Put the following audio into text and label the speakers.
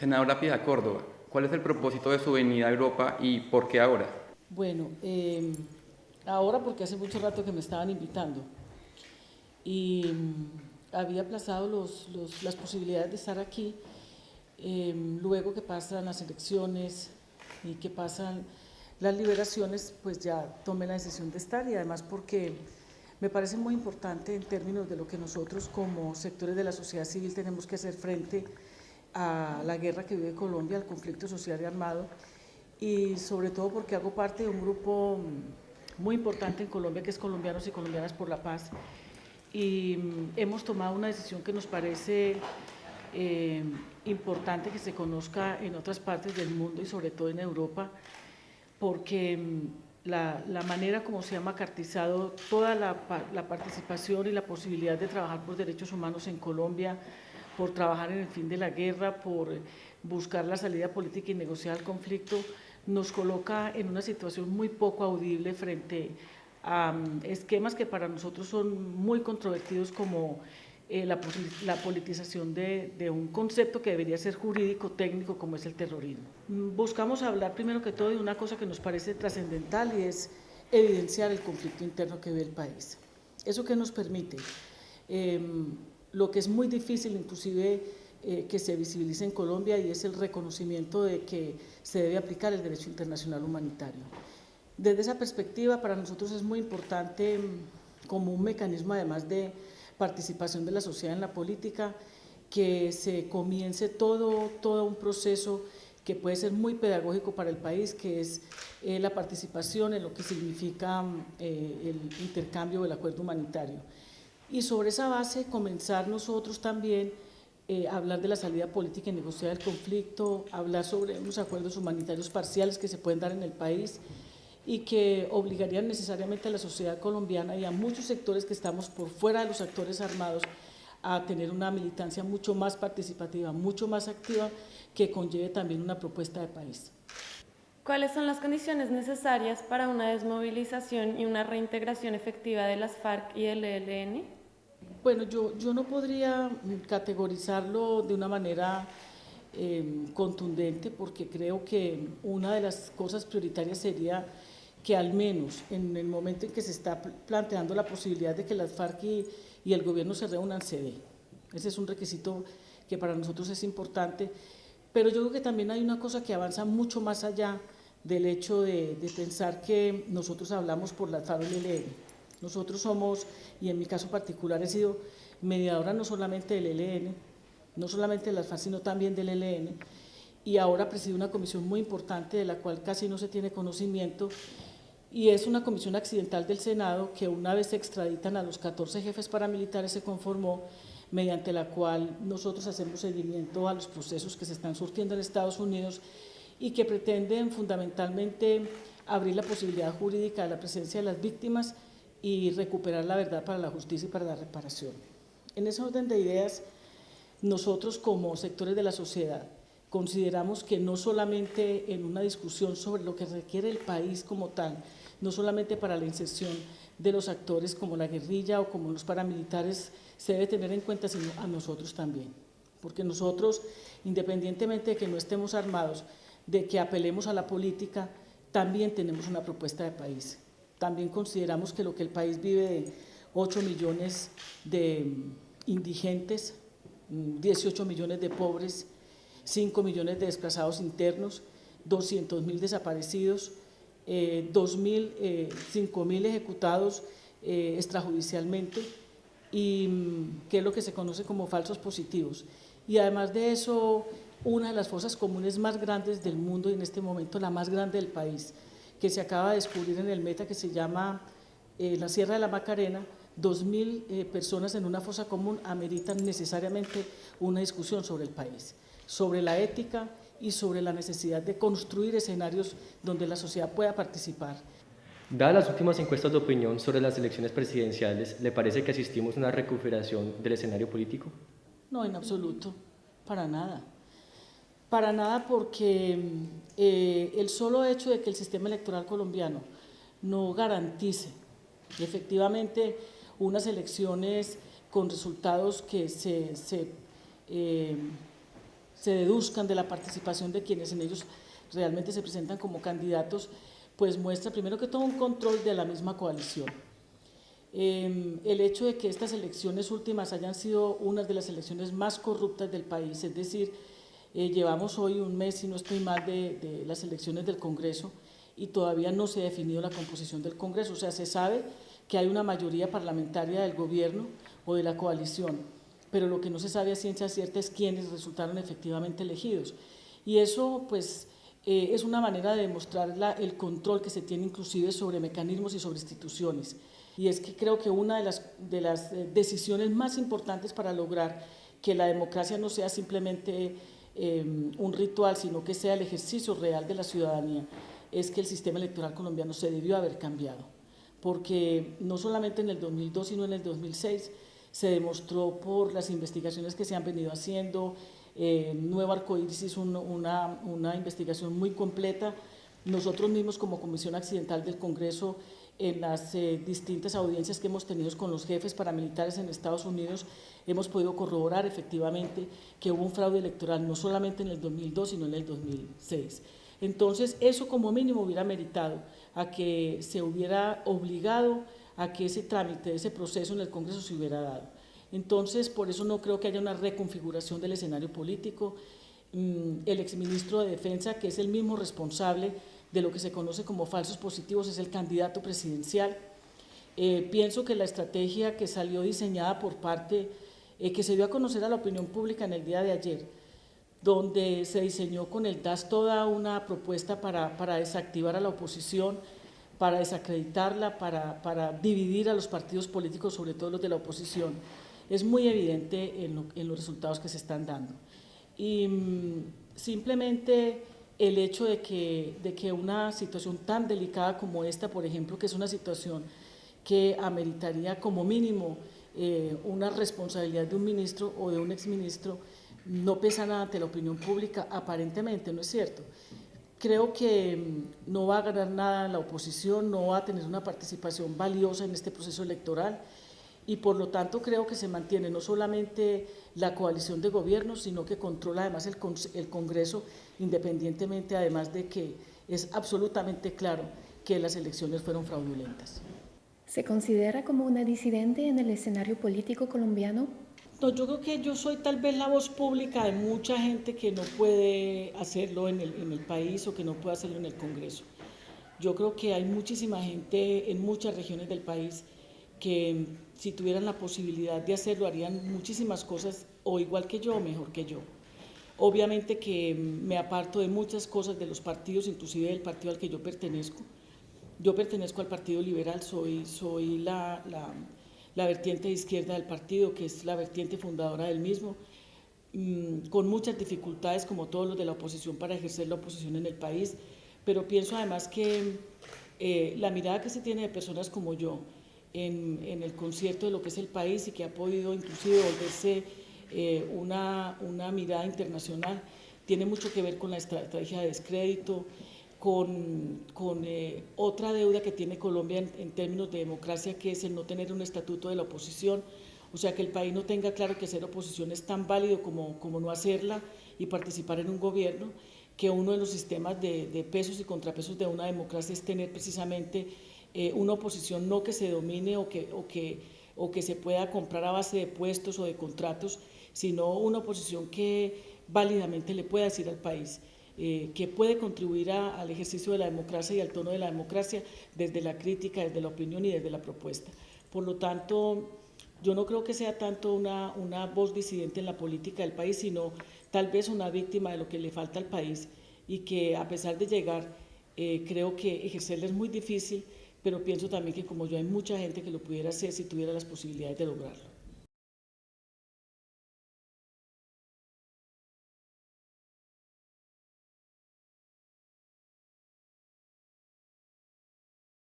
Speaker 1: Senadora Piedad Córdoba, ¿cuál es el propósito de su venida a Europa y por qué ahora?
Speaker 2: Bueno, ahora porque hace mucho rato que me estaban invitando y había aplazado las posibilidades de estar aquí. Luego que pasan las elecciones y que pasan las liberaciones, pues ya tomé la decisión de estar, y además porque me parece muy importante en términos de lo que nosotros como sectores de la sociedad civil tenemos que hacer frente a la guerra que vive Colombia, al conflicto social y armado, y sobre todo porque hago parte de un grupo muy importante en Colombia, que es Colombianos y Colombianas por la Paz, y hemos tomado una decisión que nos parece importante que se conozca en otras partes del mundo y sobre todo en Europa, porque la manera como se ha macartizado toda la participación y la posibilidad de trabajar por derechos humanos en Colombia, por trabajar en el fin de la guerra, por buscar la salida política y negociar el conflicto, nos coloca en una situación muy poco audible frente a esquemas que para nosotros son muy controvertidos, como la politización de un concepto que debería ser jurídico, técnico, como es el terrorismo. Buscamos hablar primero que todo de una cosa que nos parece trascendental, y es evidenciar el conflicto interno que vive el país. ¿Eso qué nos permite? Lo que es muy difícil inclusive que se visibilice en Colombia, y es el reconocimiento de que se debe aplicar el derecho internacional humanitario. Desde esa perspectiva, para nosotros es muy importante, como un mecanismo además de participación de la sociedad en la política, que se comience todo un proceso que puede ser muy pedagógico para el país, que es la participación en lo que significa el intercambio del acuerdo humanitario. Y sobre esa base comenzar nosotros también a hablar de la salida política y negociar el conflicto, hablar sobre unos acuerdos humanitarios parciales que se pueden dar en el país y que obligarían necesariamente a la sociedad colombiana y a muchos sectores que estamos por fuera de los actores armados a tener una militancia mucho más participativa, mucho más activa, que conlleve también una propuesta de país.
Speaker 3: ¿Cuáles son las condiciones necesarias para una desmovilización y una reintegración efectiva de las FARC y del ELN?
Speaker 2: Bueno, yo no podría categorizarlo de una manera contundente, porque creo que una de las cosas prioritarias sería que al menos en el momento en que se está planteando la posibilidad de que las FARC y el gobierno se reúnan, se dé. Ese es un requisito que para nosotros es importante, pero yo creo que también hay una cosa que avanza mucho más allá del hecho de pensar que nosotros hablamos por las FARC y el ELN. Nosotros somos, y en mi caso particular he sido mediadora no solamente del ELN, no solamente de las FARC, sino también del ELN, y ahora presido una comisión muy importante de la cual casi no se tiene conocimiento, y es una comisión accidental del Senado que, una vez se extraditan a los 14 jefes paramilitares, se conformó, mediante la cual nosotros hacemos seguimiento a los procesos que se están surtiendo en Estados Unidos y que pretenden fundamentalmente abrir la posibilidad jurídica de la presencia de las víctimas y recuperar la verdad para la justicia y para la reparación. En ese orden de ideas, nosotros como sectores de la sociedad consideramos que no solamente en una discusión sobre lo que requiere el país como tal, no solamente para la inserción de los actores como la guerrilla o como los paramilitares se debe tener en cuenta, sino a nosotros también, porque nosotros, independientemente de que no estemos armados, de que apelemos a la política, también tenemos una propuesta de país. También consideramos que lo que el país vive, de 8 millones de indigentes, 18 millones de pobres, 5 millones de desplazados internos, 200.000 desaparecidos, 5.000 ejecutados extrajudicialmente, y que es lo que se conoce como falsos positivos. Y además de eso, una de las fosas comunes más grandes del mundo, y en este momento la más grande del país, que se acaba de descubrir en el Meta, que se llama la Sierra de la Macarena. 2.000 personas en una fosa común ameritan necesariamente una discusión sobre el país, sobre la ética y sobre la necesidad de construir escenarios donde la sociedad pueda participar.
Speaker 4: Dadas las últimas encuestas de opinión sobre las elecciones presidenciales, ¿le parece que asistimos a una recuperación del escenario político?
Speaker 2: No, en absoluto, para nada. Para nada, porque el solo hecho de que el sistema electoral colombiano no garantice efectivamente unas elecciones con resultados que se se deduzcan de la participación de quienes en ellos realmente se presentan como candidatos, pues muestra primero que todo un control de la misma coalición. El hecho de que estas elecciones últimas hayan sido unas de las elecciones más corruptas del país, es decir, llevamos hoy un mes, si no estoy mal, de las elecciones del Congreso y todavía no se ha definido la composición del Congreso, o sea, se sabe que hay una mayoría parlamentaria del gobierno o de la coalición, pero lo que no se sabe a ciencia cierta es quiénes resultaron efectivamente elegidos. Y eso, pues, es una manera de demostrar el control que se tiene inclusive sobre mecanismos y sobre instituciones. Y es que creo que una de las decisiones más importantes para lograr que la democracia no sea simplemente un ritual, sino que sea el ejercicio real de la ciudadanía, es que el sistema electoral colombiano se debió haber cambiado. Porque no solamente en el 2002, sino en el 2006, se demostró por las investigaciones que se han venido haciendo. Nuevo Arcoíris hizo una investigación muy completa. Nosotros mismos como Comisión Accidental del Congreso, en las distintas audiencias que hemos tenido con los jefes paramilitares en Estados Unidos, hemos podido corroborar efectivamente que hubo un fraude electoral no solamente en el 2002, sino en el 2006. Entonces, eso como mínimo hubiera meritado a que se hubiera obligado a que ese trámite, ese proceso en el Congreso se hubiera dado. Entonces, por eso no creo que haya una reconfiguración del escenario político. El exministro de Defensa, que es el mismo responsable de lo que se conoce como falsos positivos, es el candidato presidencial. Pienso que la estrategia que salió diseñada por parte, que se dio a conocer a la opinión pública en el día de ayer, donde se diseñó con el DAS toda una propuesta para desactivar a la oposición, para desacreditarla, para dividir a los partidos políticos, sobre todo los de la oposición, es muy evidente en los resultados que se están dando. Y simplemente el hecho de que una situación tan delicada como esta, por ejemplo, que es una situación que ameritaría como mínimo una responsabilidad de un ministro o de un exministro, no pesa nada ante la opinión pública, aparentemente, ¿no es cierto? Creo que no va a ganar nada la oposición, no va a tener una participación valiosa en este proceso electoral y por lo tanto creo que se mantiene no solamente la coalición de gobierno, sino que controla además el Congreso, independientemente además de que es absolutamente claro que las elecciones fueron fraudulentas.
Speaker 5: ¿Se considera como una disidente en el escenario político colombiano?
Speaker 2: No, yo creo que yo soy tal vez la voz pública de mucha gente que no puede hacerlo en el país o que no puede hacerlo en el Congreso. Yo creo que hay muchísima gente en muchas regiones del país que si tuvieran la posibilidad de hacerlo harían muchísimas cosas o igual que yo o mejor que yo. Obviamente que me aparto de muchas cosas de los partidos, inclusive del partido al que yo pertenezco. Yo pertenezco al Partido Liberal, soy la vertiente de izquierda del partido, que es la vertiente fundadora del mismo, con muchas dificultades como todos los de la oposición para ejercer la oposición en el país, pero pienso además que la mirada que se tiene de personas como yo en el concierto de lo que es el país y que ha podido inclusive volverse una mirada internacional, tiene mucho que ver con la estrategia de descrédito, con otra deuda que tiene Colombia en términos de democracia, que es el no tener un estatuto de la oposición, o sea, que el país no tenga claro que ser oposición es tan válido como no hacerla y participar en un gobierno, que uno de los sistemas de pesos y contrapesos de una democracia es tener precisamente una oposición no que se domine o que se pueda comprar a base de puestos o de contratos, sino una oposición que válidamente le pueda decir al país que puede contribuir al ejercicio de la democracia y al tono de la democracia desde la crítica, desde la opinión y desde la propuesta. Por lo tanto, yo no creo que sea tanto una voz disidente en la política del país, sino tal vez una víctima de lo que le falta al país y que a pesar de llegar, creo que ejercerla es muy difícil, pero pienso también que como yo hay mucha gente que lo pudiera hacer si tuviera las posibilidades de lograrlo.